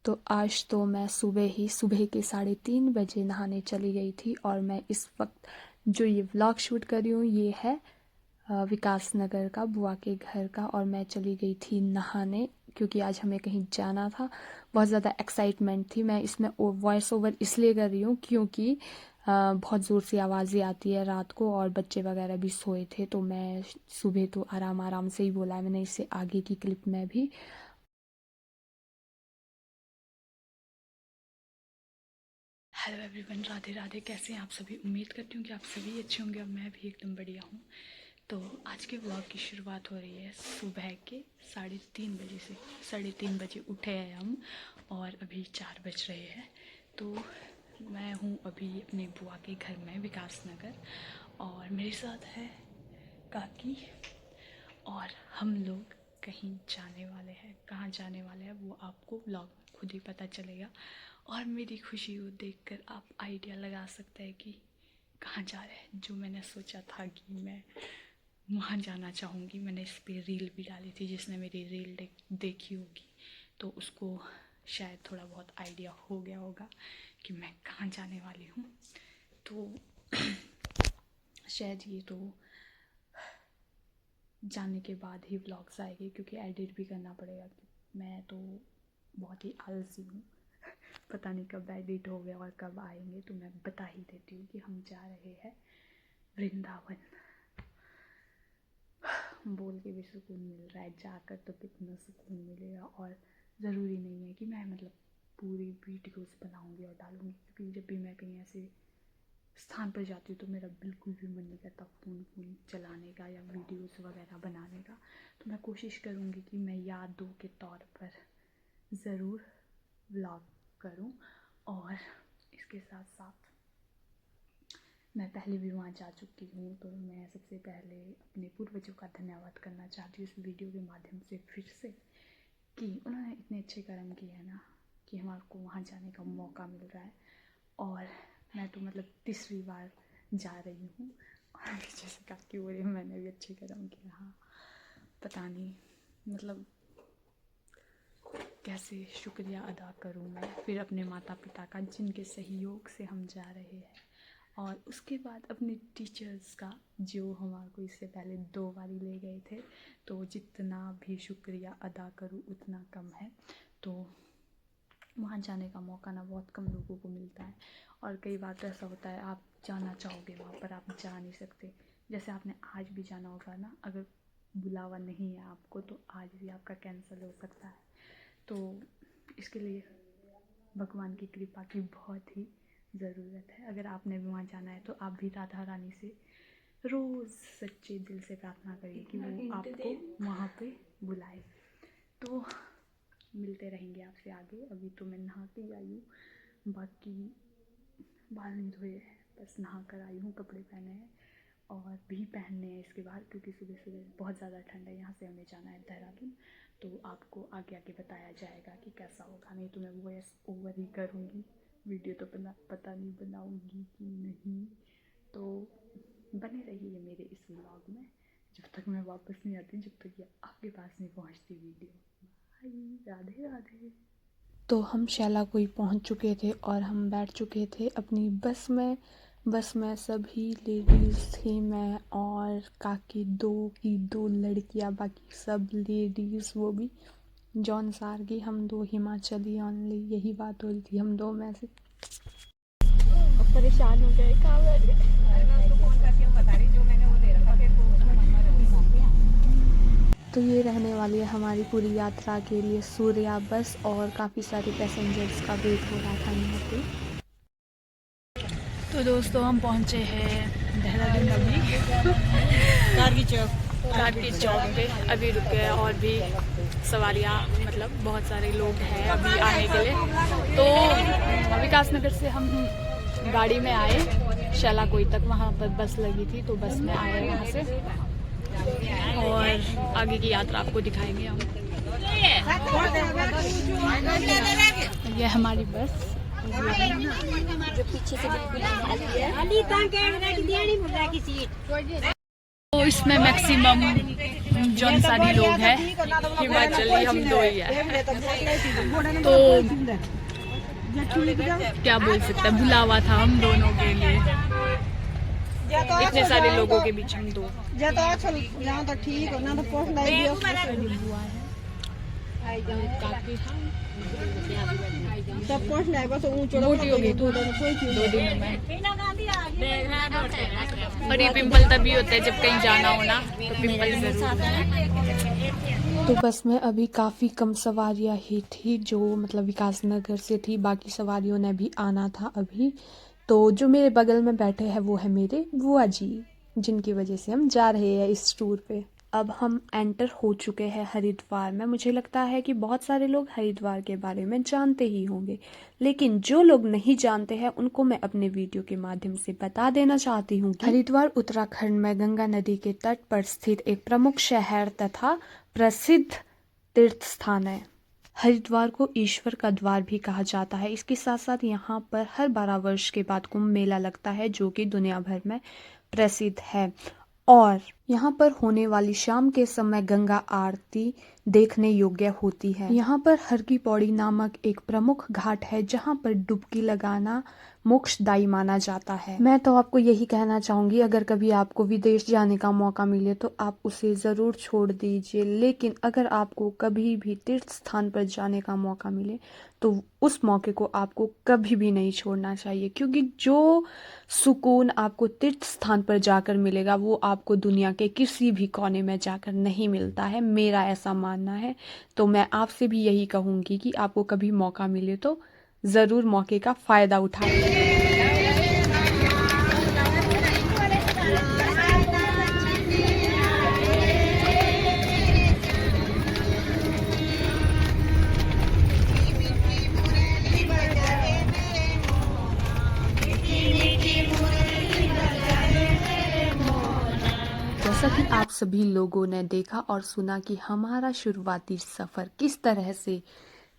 तो आज तो मैं सुबह के 3:30 बजे नहाने चली गई थी। और मैं इस वक्त जो ये व्लॉग शूट कर रही हूँ ये है विकास नगर का, बुआ के घर का। और मैं चली गई थी नहाने क्योंकि आज हमें कहीं जाना था। बहुत ज़्यादा एक्साइटमेंट थी। मैं इसमें वॉइस ओवर इसलिए कर रही हूँ क्योंकि बहुत ज़ोर से आवाज़ें आती है रात को और बच्चे वगैरह भी सोए थे। तो मैं सुबह तो आराम आराम से ही बोला है मैंने, इससे आगे की क्लिप में भी। Hello everyone, Radhe Radhe. कैसे हैं आप सभी? उम्मीद करती हूँ कि आप सभी अच्छे होंगे और मैं भी एकदम बढ़िया हूँ। तो आज के व्लॉग की शुरुआत हो रही है सुबह के 3:30 बजे से। 3:30 बजे उठे हैं हम और अभी 4 बज रहे हैं। तो मैं हूँ अभी अपनी बुआ के घर में विकास नगर और मेरे साथ है काकी। और हम लोग कहीं जाने वाले हैं। कहाँ जाने वाले हैं वो आपको व्लॉग में खुद ही पता चलेगा। और मेरी खुशी को देखकर आप आइडिया लगा सकते हैं कि कहाँ जा रहे हैं। जो मैंने सोचा था कि मैं वहाँ जाना चाहूँगी, मैंने इस पर रील भी डाली थी। जिसने मेरी रील देखी होगी तो उसको शायद थोड़ा बहुत आइडिया हो गया होगा कि मैं कहाँ जाने वाली हूँ। तो शायद ये तो जाने के बाद ही व्लॉग्स आएंगे क्योंकि एडिट भी करना पड़ेगा। मैं तो बहुत ही आलसी हूँ, पता नहीं कब एडिट हो गया और कब आएंगे। तो मैं बता ही देती हूँ कि हम जा रहे हैं वृंदावन। बोल के भी सुकून मिल रहा है, जाकर तो कितना सुकून मिलेगा। और ज़रूरी नहीं है कि मैं मतलब पूरी वीडियोस बनाऊँगी और डालूँगी, क्योंकि जब भी मैं कहीं ऐसे स्थान पर जाती हूँ तो मेरा बिल्कुल भी मन नहीं करता फ़ोन चलाने का या वीडियोस वगैरह बनाने का। तो मैं कोशिश करूँगी कि मैं यादों के तौर पर ज़रूर व्लॉग करूं। और इसके साथ साथ मैं पहले भी वहाँ जा चुकी हूँ, तो मैं सबसे पहले अपने पूर्वजों का धन्यवाद करना चाहती हूँ इस वीडियो के माध्यम से फिर से, कि उन्होंने इतने अच्छे कर्म किए हैं ना कि हमारे को वहाँ जाने का मौका मिल रहा है। और मैं तो मतलब तीसरी बार जा रही हूँ। और जैसे काकी बोल रही मैंने भी अच्छे कर्म किया। हाँ, पता नहीं मतलब कैसे शुक्रिया अदा करूं मैं फिर अपने माता पिता का, जिनके सहयोग से हम जा रहे हैं। और उसके बाद अपने टीचर्स का, जो हमारे को इससे पहले 2 बारी ले गए थे। तो जितना भी शुक्रिया अदा करूं उतना कम है। तो वहाँ जाने का मौका ना बहुत कम लोगों को मिलता है। और कई बार तो ऐसा होता है आप जाना चाहोगे वहाँ पर आप जा नहीं सकते। जैसे आपने आज भी जाना होगा ना, अगर बुलावा नहीं है आपको तो आज भी आपका कैंसिल हो सकता है। तो इसके लिए भगवान की कृपा की बहुत ही ज़रूरत है। अगर आपने भी वहाँ जाना है तो आप भी राधा रानी से रोज़ सच्चे दिल से प्रार्थना करिए कि वो आपको वहाँ पे बुलाए। तो मिलते रहेंगे आपसे आगे। अभी तो मैं नहा के आई हूँ, बाकी बाल नहीं धोए हैं, बस नहा कर आई हूँ। कपड़े पहने हैं और भी पहनने हैं इसके बाद, क्योंकि सुबह सुबह बहुत ज़्यादा ठंड है। यहाँ से हमें जाना है देहरादून। तो आपको आगे आगे बताया जाएगा कि कैसा होगा। नहीं तो मैं वॉइस ओवर ही करूँगी, वीडियो तो पता नहीं बनाऊँगी कि नहीं। तो बने रहिए मेरे इस व्लॉग में जब तक मैं वापस नहीं आती, जब तक ये आपके पास नहीं पहुँचती वीडियो। बाय, राधे राधे। तो हम शैला कोई पहुँच चुके थे और हम बैठ चुके थे अपनी बस में। बस में सभी लेडीज़ थी, मैं और काकी, 2 लड़कियां, बाकी सब लेडीज़, वो भी जॉन सार की। हम 2 हिमाचली ओनली, यही बात हो रही थी हम 2 में से। परेशान हो गए, कहाँ बैठ गए। तो ये रहने वाली है हमारी पूरी यात्रा के लिए सूर्या बस, और काफ़ी सारे पैसेंजर्स का वेट हो रहा था यहाँ पे। तो दोस्तों हम पहुँचे हैं देहरादून अभी कारगी चौक पे। अभी रुके और भी सवारियाँ, मतलब बहुत सारे लोग हैं अभी आने के लिए। तो विकास नगर से हम गाड़ी में आए शैला कोई तक, वहाँ पर बस लगी थी तो बस में आए वहाँ से। और आगे की यात्रा आपको दिखाएंगे हम। ये हमारी बस जो पीछे से तो इसमें मैक्सिमम हम जौनसारी लोग हैं, हिमाचली हम दो ही है। तो क्या बोल सकते हैं, बुलावा था हम दोनों के लिए, इतने सारे लोगों के बीच हम दो। मोटी हो गई 2 दिन में। और ये पिंपल तभी होते हैं जब कहीं जाना हो ना, तो पिंपल जरूर। तो बस में अभी काफ़ी कम सवारियां ही थी जो मतलब विकास नगर से थी, बाकी सवारियों ने भी आना था अभी। तो जो मेरे बगल में बैठे हैं वो है मेरे बुआ जी, जिनकी वजह से हम जा रहे हैं इस टूर पे। अब हम एंटर हो चुके हैं हरिद्वार में। मुझे लगता है कि बहुत सारे लोग हरिद्वार के बारे में जानते ही होंगे, लेकिन जो लोग नहीं जानते हैं उनको मैं अपने वीडियो के माध्यम से बता देना चाहती हूँ कि हरिद्वार उत्तराखंड में गंगा नदी के तट पर स्थित एक प्रमुख शहर तथा प्रसिद्ध तीर्थ स्थान है। हरिद्वार को ईश्वर का द्वार भी कहा जाता है। इसके साथ साथ यहाँ पर हर 12 वर्ष के बाद कुंभ मेला लगता है, जो कि दुनिया भर में प्रसिद्ध है। और यहाँ पर होने वाली शाम के समय गंगा आरती देखने योग्य होती है। यहाँ पर हर की पौड़ी नामक एक प्रमुख घाट है, जहाँ पर डुबकी लगाना मोक्षदायी माना जाता है। मैं तो आपको यही कहना चाहूंगी, अगर कभी आपको विदेश जाने का मौका मिले तो आप उसे जरूर छोड़ दीजिए, लेकिन अगर आपको कभी भी तीर्थ स्थान पर जाने का मौका मिले तो उस मौके को आपको कभी भी नहीं छोड़ना चाहिए, क्योंकि जो सुकून आपको तीर्थ स्थान पर जाकर मिलेगा वो आपको दुनिया के किसी भी कोने में जाकर नहीं मिलता है, मेरा ऐसा मानना है। तो मैं आपसे भी यही कहूँगी कि आपको कभी मौका मिले तो ज़रूर मौके का फ़ायदा उठाएं। जैसा कि आप सभी लोगों ने देखा और सुना कि हमारा शुरुआती सफ़र किस तरह से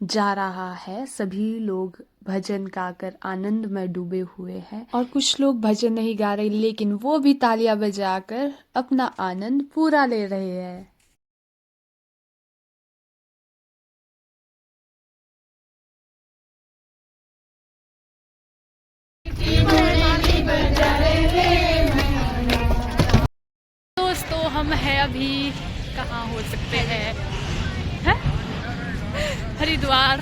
जा रहा है, सभी लोग भजन गाकर आनंद में डूबे हुए हैं और कुछ लोग भजन नहीं गा रहे, लेकिन वो भी तालियां बजाकर अपना आनंद पूरा ले रहे हैं। दोस्तों हम हैं अभी कहाँ हो सकते हैं, हरिद्वार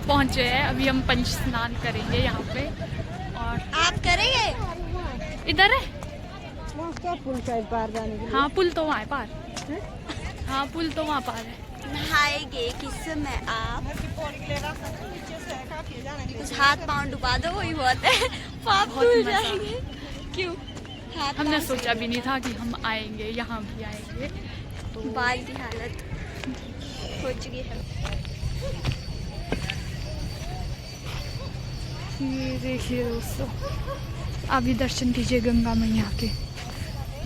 पहुँचे हैं। अभी हम पंच स्नान करेंगे यहाँ पे। और आप करेंगे? इधर है पुल साइड पार जाने के लिए। हाँ पुल तो वहाँ है पार, हाँ पुल तो वहाँ पार है। नहाएंगे किस समय आप? कुछ हाथ पाँव डुबा दो, वही बहुत है, पाप भूल जाएंगे। क्यों? हमने सोचा भी नहीं था कि हम आएंगे, यहाँ भी आएंगे। तो बाल की हालत हो चुकी है। ये देखिए दोस्तों, आप भी दर्शन कीजिए गंगा मैया के।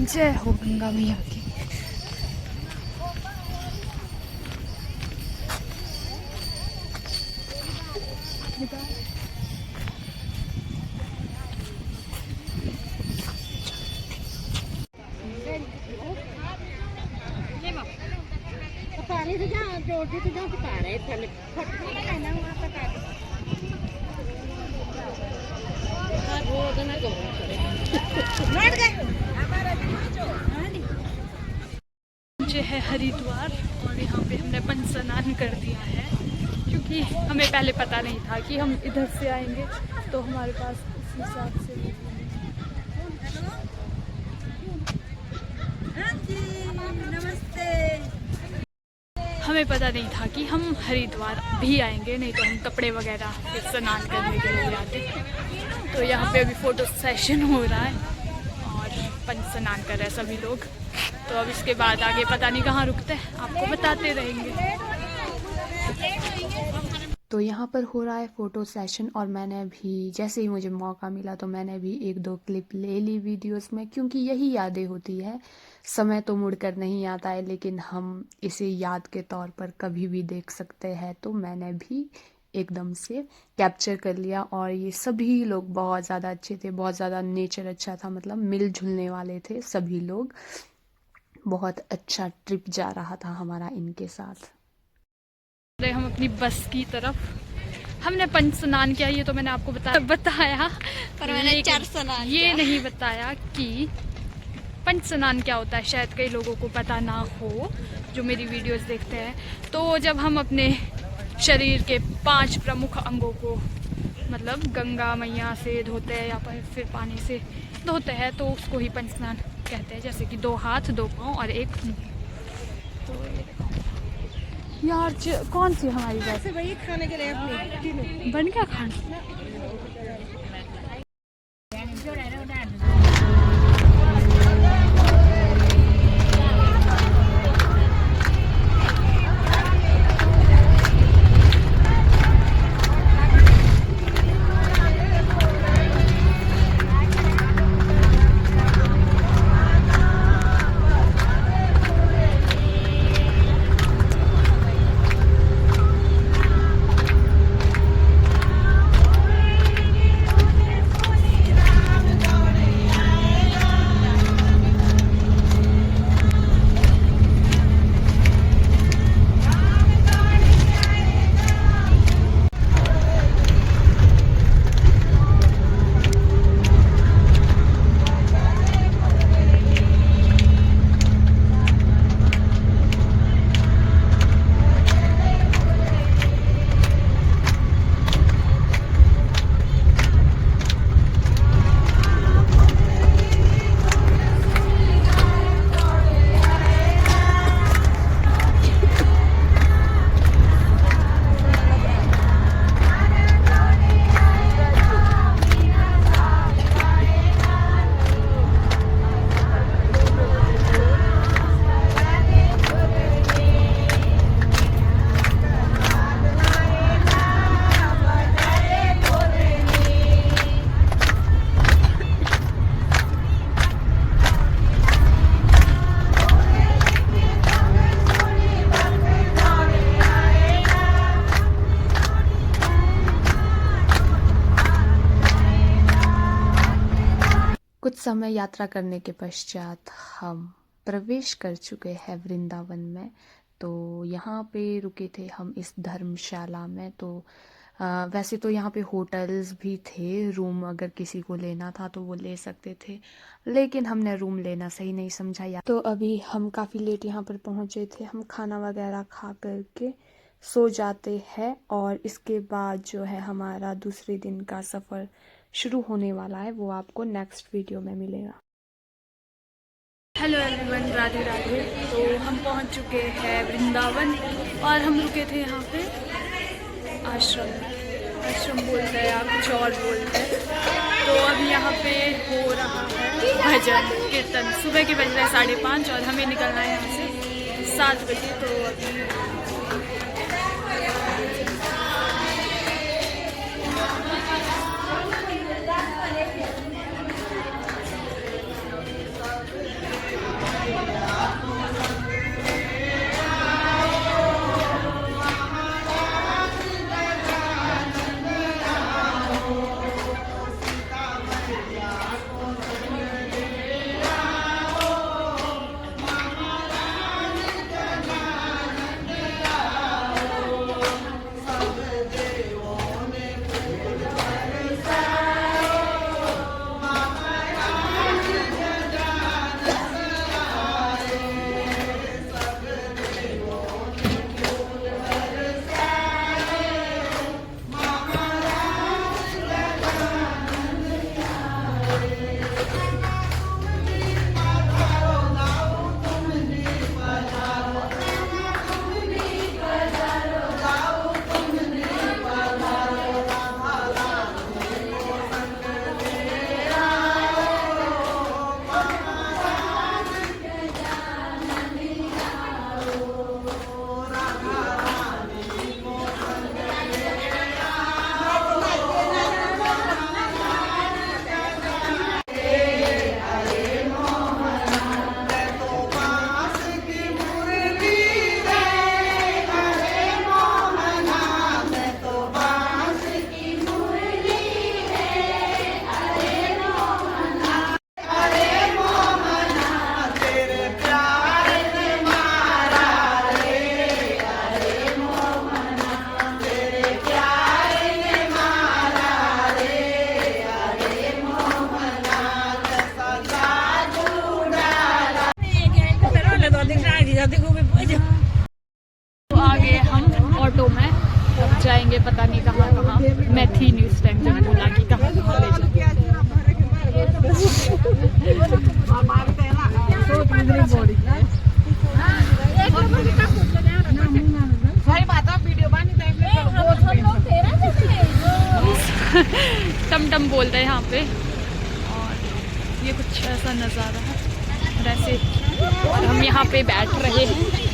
जय हो गंगा मैया की। पानी से जहाँ जोड़ी से जहाँ पा रहे थे मुझे है हरिद्वार और यहाँ पे हमने पंच स्नान कर दिया है, क्योंकि हमें पहले पता नहीं था कि हम इधर से आएंगे, तो हमारे पास उस हिसाब से हमें पता नहीं था कि हम हरिद्वार भी आएंगे, नहीं तो हम कपड़े वगैरह फिर स्नान करने के लिए आते। तो यहाँ पे अभी फ़ोटो सेशन हो रहा है और पंच स्नान कर रहे हैं सभी लोग। तो अब इसके बाद आगे पता नहीं कहाँ रुकते हैं, आपको बताते रहेंगे। तो यहाँ पर हो रहा है फ़ोटो सेशन और मैंने भी जैसे ही मुझे मौका मिला तो मैंने भी 1-2 क्लिप ले ली वीडियोस में, क्योंकि यही यादें होती है। समय तो मुड़कर नहीं आता है, लेकिन हम इसे याद के तौर पर कभी भी देख सकते हैं। तो मैंने भी एकदम से कैप्चर कर लिया और ये सभी लोग बहुत ज़्यादा अच्छे थे, बहुत ज़्यादा नेचर अच्छा था, मतलब मिलजुलने वाले थे सभी लोग। बहुत अच्छा ट्रिप जा रहा था हमारा इनके साथ। हम अपनी बस की तरफ, हमने पंच स्नान किया, ये तो मैंने आपको बताया पर मैंने 4 स्नान ये किया। नहीं बताया कि पंच स्नान क्या होता है। शायद कई लोगों को पता ना हो जो मेरी वीडियोस देखते हैं। तो जब हम अपने शरीर के 5 प्रमुख अंगों को मतलब गंगा मैया से धोते हैं या फिर पानी से धोते हैं तो उसको ही पंच स्नान कहते हैं। जैसे कि 2 हाथ 2 पाँव और 1 मुँह। तो ये देखो यार, कौन सी हमारी बस वही खाने के लिए अपनी बन क्या खाना। कुछ समय यात्रा करने के पश्चात हम प्रवेश कर चुके हैं वृंदावन में। तो यहाँ पे रुके थे हम इस धर्मशाला में। तो वैसे तो यहाँ पे होटल्स भी थे, रूम अगर किसी को लेना था तो वो ले सकते थे, लेकिन हमने रूम लेना सही नहीं समझा। या तो अभी हम काफ़ी लेट यहाँ पर पहुँचे थे। हम खाना वगैरह खा करके सो जाते हैं और इसके बाद जो है हमारा दूसरे दिन का सफ़र शुरू होने वाला है, वो आपको नेक्स्ट वीडियो में मिलेगा। Hello everyone, Radhe Radhe. तो हम पहुंच चुके हैं वृंदावन और हम रुके थे यहाँ पे आश्रम बोलते हैं या कुछ और बोलते हैं। तो अभी यहाँ पे हो रहा है भजन कीर्तन। सुबह के बज रहे हैं 5:30 और हमें निकलना है यहाँ से 7 बजे। तो अभी नहीं कहाँ कहाँ, मैं थी नहीं उस टाइम जब बोला कि कहाँ कहाँ ले जाओ। टम टम बोल रहे हैं यहाँ पे, और ये कुछ ऐसा नज़ारा है वैसे, और हम यहाँ पे बैठ रहे हैं।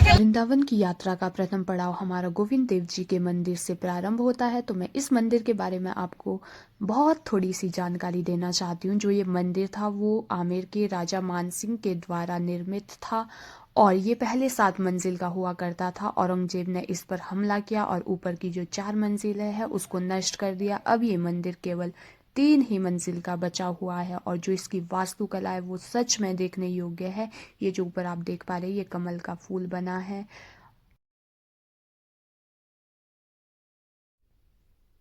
वृंदावन की यात्रा का प्रथम पड़ाव हमारा गोविंद देव जी के मंदिर से प्रारंभ होता है। तो मैं इस मंदिर के बारे में आपको बहुत थोड़ी सी जानकारी देना चाहती हूँ। जो ये मंदिर था वो आमेर के राजा मानसिंह के द्वारा निर्मित था, और ये पहले 7 मंजिल का हुआ करता था। औरंगजेब ने इस पर हमला किया और ऊपर की जो 4 मंजिलें हैं उसको नष्ट कर दिया। अब ये मंदिर केवल 3 ही मंजिल का बचा हुआ है, और जो इसकी वास्तुकला है वो सच में देखने योग्य है। ये जो ऊपर आप देख पा रहे हैं ये कमल का फूल बना है।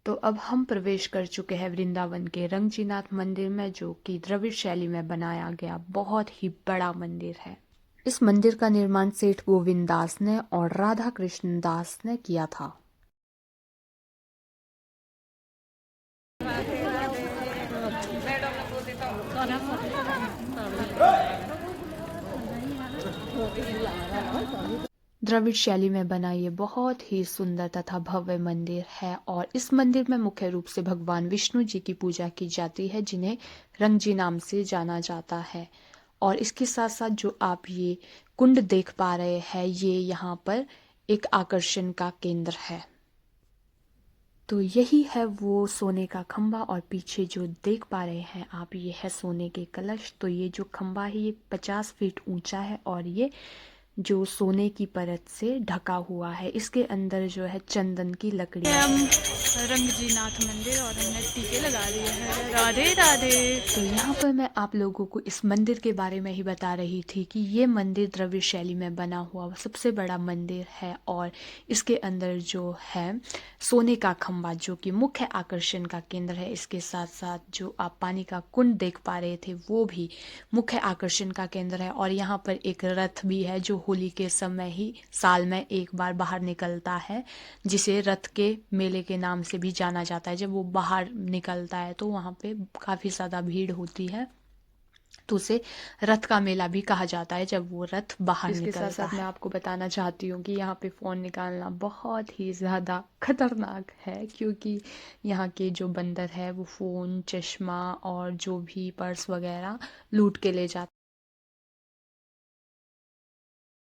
तो अब हम प्रवेश कर चुके हैं वृंदावन के रंगजीनाथ मंदिर में, जो कि द्रविड़ शैली में बनाया गया बहुत ही बड़ा मंदिर है। इस मंदिर का निर्माण सेठ गोविंद दास ने और राधा कृष्ण दास ने किया था। द्रविड़ शैली में बना ये बहुत ही सुंदर तथा भव्य मंदिर है, और इस मंदिर में मुख्य रूप से भगवान विष्णु जी की पूजा की जाती है, जिन्हें रंगजी नाम से जाना जाता है। और इसके साथ साथ जो आप ये कुंड देख पा रहे हैं ये यहाँ पर एक आकर्षण का केंद्र है। तो यही है वो सोने का खंबा, और पीछे जो देख पा रहे हैं आप ये है सोने के कलश। तो ये जो खंबा है ये 50 फीट ऊंचा है, और ये जो सोने की परत से ढका हुआ है। इसके अंदर जो है चंदन की लकड़ी। हम रंगजीनाथ मंदिर, और हमने टीके लगा दिए हैं। राधे राधे। तो यहाँ पर मैं आप लोगों को इस मंदिर के बारे में ही बता रही थी कि ये मंदिर द्रविड़ शैली में बना हुआ सबसे बड़ा मंदिर है, और इसके अंदर जो है सोने का खंबा जो कि मुख्य आकर्षण का केंद्र है। इसके साथ साथ जो आप पानी का कुंड देख पा रहे थे वो भी मुख्य आकर्षण का केंद्र है, और यहाँ पर एक रथ भी है जो होली के समय ही साल में एक बार बाहर निकलता है, जिसे रथ के मेले के नाम से भी जाना जाता है। जब वो बाहर निकलता है तो वहाँ पे काफ़ी ज़्यादा भीड़ होती है, तो उसे रथ का मेला भी कहा जाता है जब वो रथ बाहर निकलता है। इसके साथ साथ मैं आपको बताना चाहती हूँ कि यहाँ पे फ़ोन निकालना बहुत ही ज़्यादा खतरनाक है, क्योंकि यहाँ के जो बंदर है वो फ़ोन, चश्मा और जो भी पर्स वगैरह लूट के ले जाते